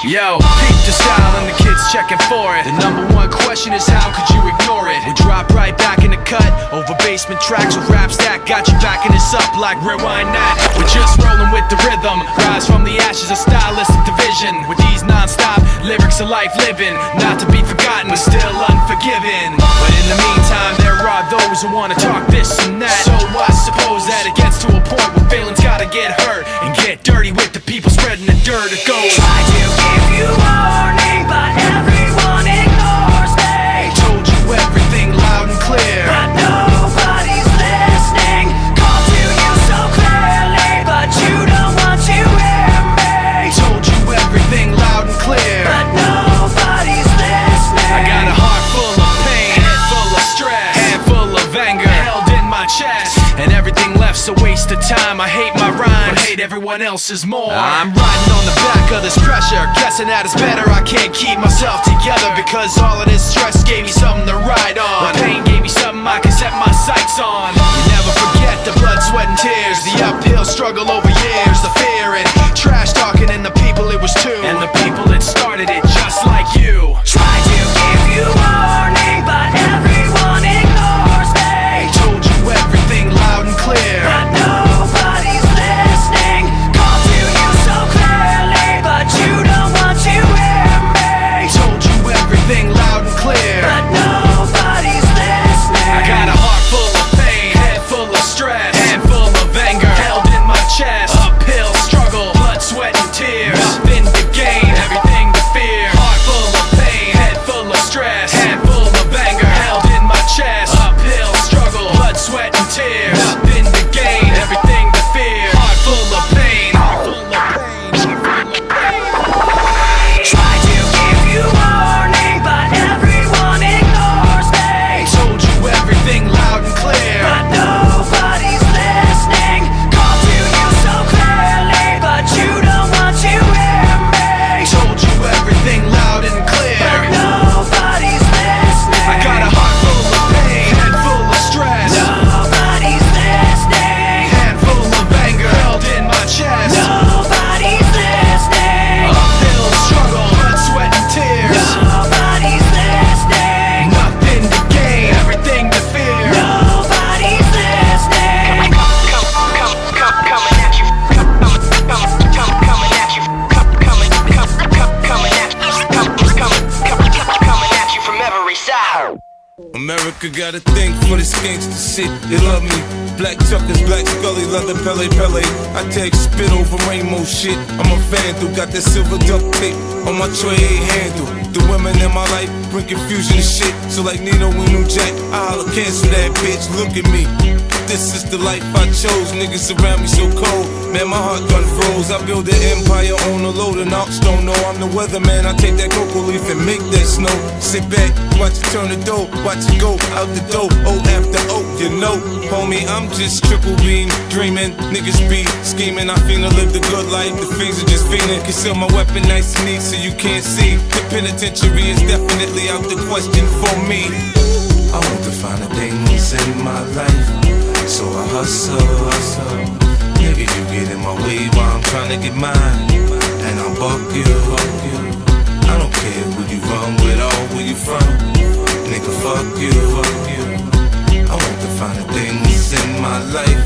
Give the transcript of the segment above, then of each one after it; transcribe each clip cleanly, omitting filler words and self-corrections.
Yo, peep the style and the kids checking for it. The number one question is how could you ignore it? We drop right back in the cut, over basement tracks with raps that got you backing us up like rewind that. We're just rolling with the rhythm, rise from the ashes of stylistic division. With these non-stop lyrics of life living, not to be forgotten but still unforgiven. But in the meantime there are those who wanna talk this and that. So I suppose that it gets to a point where feelings gotta get hurt and get dirty with the people spreading the dirt. It goes, try to give you warning, but everyone ignores me. Told you everything loud and clear, but nobody's listening. Called to you so clearly, but you don't want to hear me. Told you everything loud and clear, but nobody's listening. I got a heart full of pain, head full of stress, hand full of anger held in my chest, and everything left's a waste of time. I hate my rhymes, but hate everyone else's more. I'm riding on the back of this pressure, guessing that it's better I can't keep myself together, because all of this stress gave me something to ride on. The pain gave me something I can set my sights on. You never forget the blood, sweat and tears, the uphill struggle over years, the fear and trash talking, and the people it was to, and the people that started it just like you. Try to give you warning, but everyone ignores me. Told you everything loud and clear, but nobody's listening. Called to you so clearly, but you don't want to hear me. Told you everything loud and clear, but nobody's listening. I got a heart full of pain, head full of stress, hand full of anger held in my chest. Uphill struggle, blood, sweat and tears, nothing to gain, everything to fear. Heart full of pain, head full of stress, hand full of anger held in my chest. Uphill struggle, blood, sweat and tears, nothing to gain, everything to fear. Heart full of pain, heart full of pain, heart full of pain. Try to give you warning, but everyone ignores me. Told you everything loud and clear, but nobody's listening. Called to you so clearly, but you don't want to hear me. told you everything loud and clear, but nobody's listening. I got a heart full of pain, head full of stress, nobody's listening. hand full of anger held in my chest. Nobody's listening. Uphill struggle, blood, sweat and tears, Nobody's listening. nothing to gain, everything to fear. Nobody's listening. Coming at you, coming at you, coming at you from every side. America got a thing for this gangsta shit. They love me. Black Chuckers, Black Scully, London Pele Pele. I take spit over rainbow shit. I'm a vandal, got that silver duct tape on my tray handle. The women in my life bring confusion and shit. So like Nino and New Jack, I holla, cancel that bitch. Look at me. This is the life I chose. Niggas around me so cold. Man, my heart done froze. I build an empire on the load, and ops don't know I'm the weatherman. I take that cocoa leaf and make that snow. Sit back, watch it turn the dough, watch it go out the door. O after O, you know, homie, I'm just triple beam dreaming. Niggas be scheming. I finna live the good life. The fiends are just fiending. Conceal my weapon nice and neat so you can't see. The penitentiary is definitely out the question for me. I want to find the things in my life, so I hustle. Nigga, you get in my way while I'm trying to get mine, and I'll buck you. I don't care who you run with or where you from. Nigga, fuck you. I want to find the things in my life,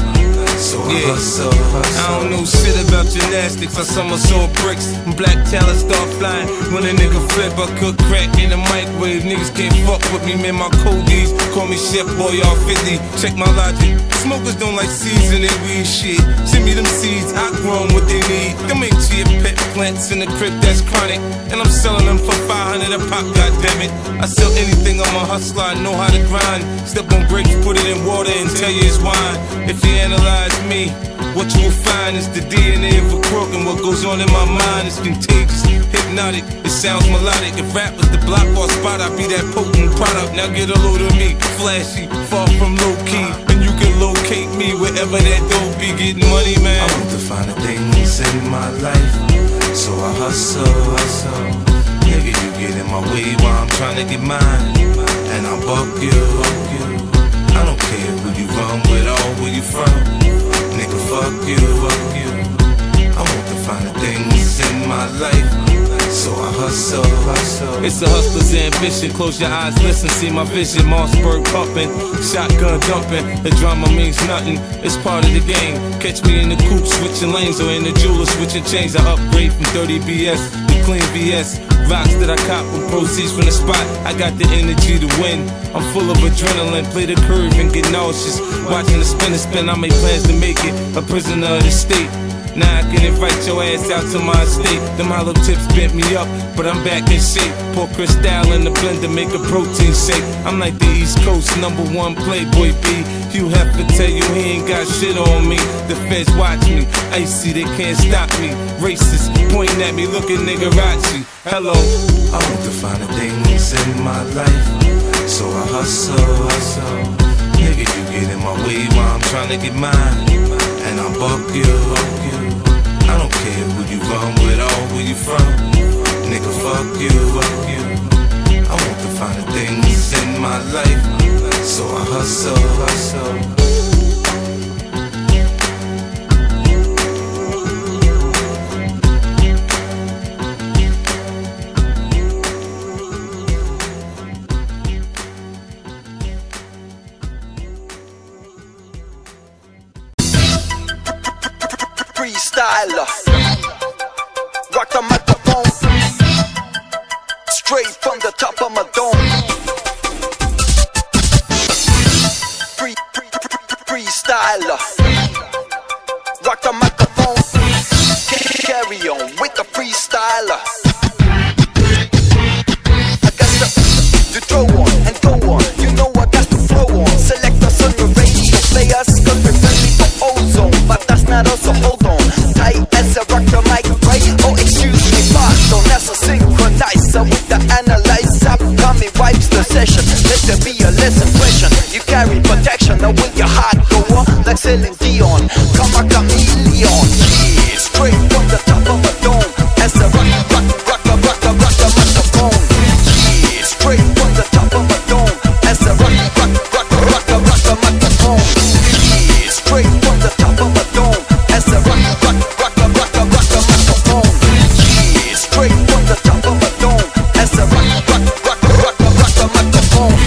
so I hustle. I don't know shit about gymnastics. I somersault bricks and black talent start flying. When a nigga flip, I cook crack in the microwave. Niggas can't fuck with me, man. My codies call me Chef Boy, all 50. Check my logic. Smokers don't like seasoning weed shit. Send me them seeds, I grow 'em what they need. Them ain't chia pet plants in the crib that's chronic, and I'm selling them for 500 a pop. Goddammit, I sell anything. I'm a hustler. I know how to grind. Step on grapes, put it in water, and tell you it's wine. If you analyze me, what you will find is the DNA of a crook, and what goes on in my mind is contagious, hypnotic. It sounds melodic. If rap was the block or spot, I'd be that potent product. Now get a load of me, flashy, far from low key, and you can locate me wherever that dope be. Getting money, man. I want to find the things in my life, so I hustle. Nigga, you get in my way while I'm trying to get mine, and I'll buck you. I don't you, fuck you. I want to find the things in my life, so I hustle. It's a hustler's ambition. Close your eyes, listen, see my vision. Mossberg pumping, shotgun dumping. The drama means nothing, it's part of the game. Catch me in the coupe switching lanes, or in the jeweler switching chains. I upgrade from dirty BS to clean VS. Rocks that I cop with proceeds from the spot. I got the energy to win. I'm full of adrenaline, play the curve and get nauseous. Watching the spin, I make plans to make it a prisoner of the state. Now I can invite your ass out to my estate. Them hollow tips bent me up, but I'm back in shape. Pour Cristal in the blender, make a protein shake. I'm like the East Coast #1 Playboy B. Hugh Hefner tell you he ain't got shit on me. The feds watch me, icy, they can't stop me. Racist, pointing at me, looking niggerazzi. Hello, I want to find the things in my life, so I hustle. Nigga, you get in my way while I'm trying to get mine, and I buck you. I don't care who you run with or where you from. Nigga, fuck you. I want to find the things in my life, so I hustle. Freestyler, rock the microphone, straight from the top of my dome. Freestyler, rock the microphone, carry on with the freestyler. I got to throw on and go on, you know I got to flow on. Select us on your radio, play us, cause we're friendly for ozone. But that's not us, so hold on. Tight as a rock the mic, right? Oh, excuse me, pardon. That's a synchronizer with the analyzer. Coming wipes the session. Let there be a less impression. You carry protection, now with your heart go on like Celine Dion. Come a chameleon, yeah. Straight from the top of my dome. As a rock the microphone. Yeah, straight from the top of my dome. As a rock the microphone. Yeah, straight from the top of my dome. As a rock the microphone. Yeah, straight from the top of my dome. As a rock the microphone.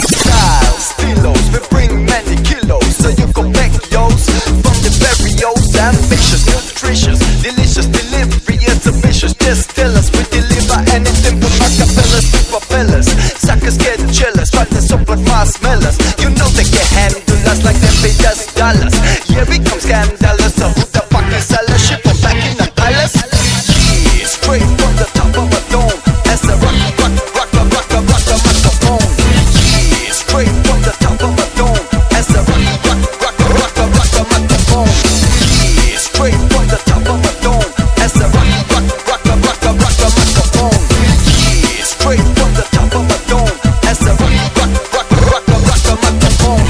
Styles, stilos, we bring many kilos, so you go back yo's. From the varios, ambitious, nutritious, delicious delivery, it's ambitious. Just tell us, we deliver anything from acapellas to propellers. Suckers get jealous, try to soap like marshmallows. You know they can handle us like them pay us dollars. Yeah, we come scandalous, so who the fuck is sellers? Ship them back in the palace. Yeah, straight from the top of a dome. As a rock the microphone. Yeah, straight from the top of a dome. As a rock the microphone. Yeah, straight from the top of a dome. As a rock the microphone. Yeah, straight from the top of a dome. As a rock the microphone.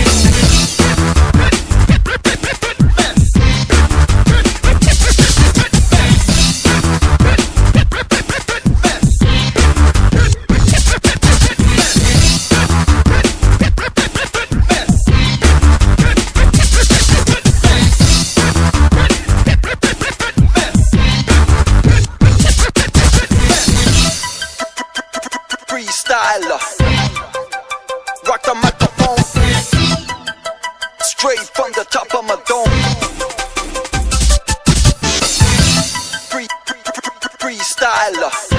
Freestyler, rock the microphone, straight from the top of my dome. Freestyler.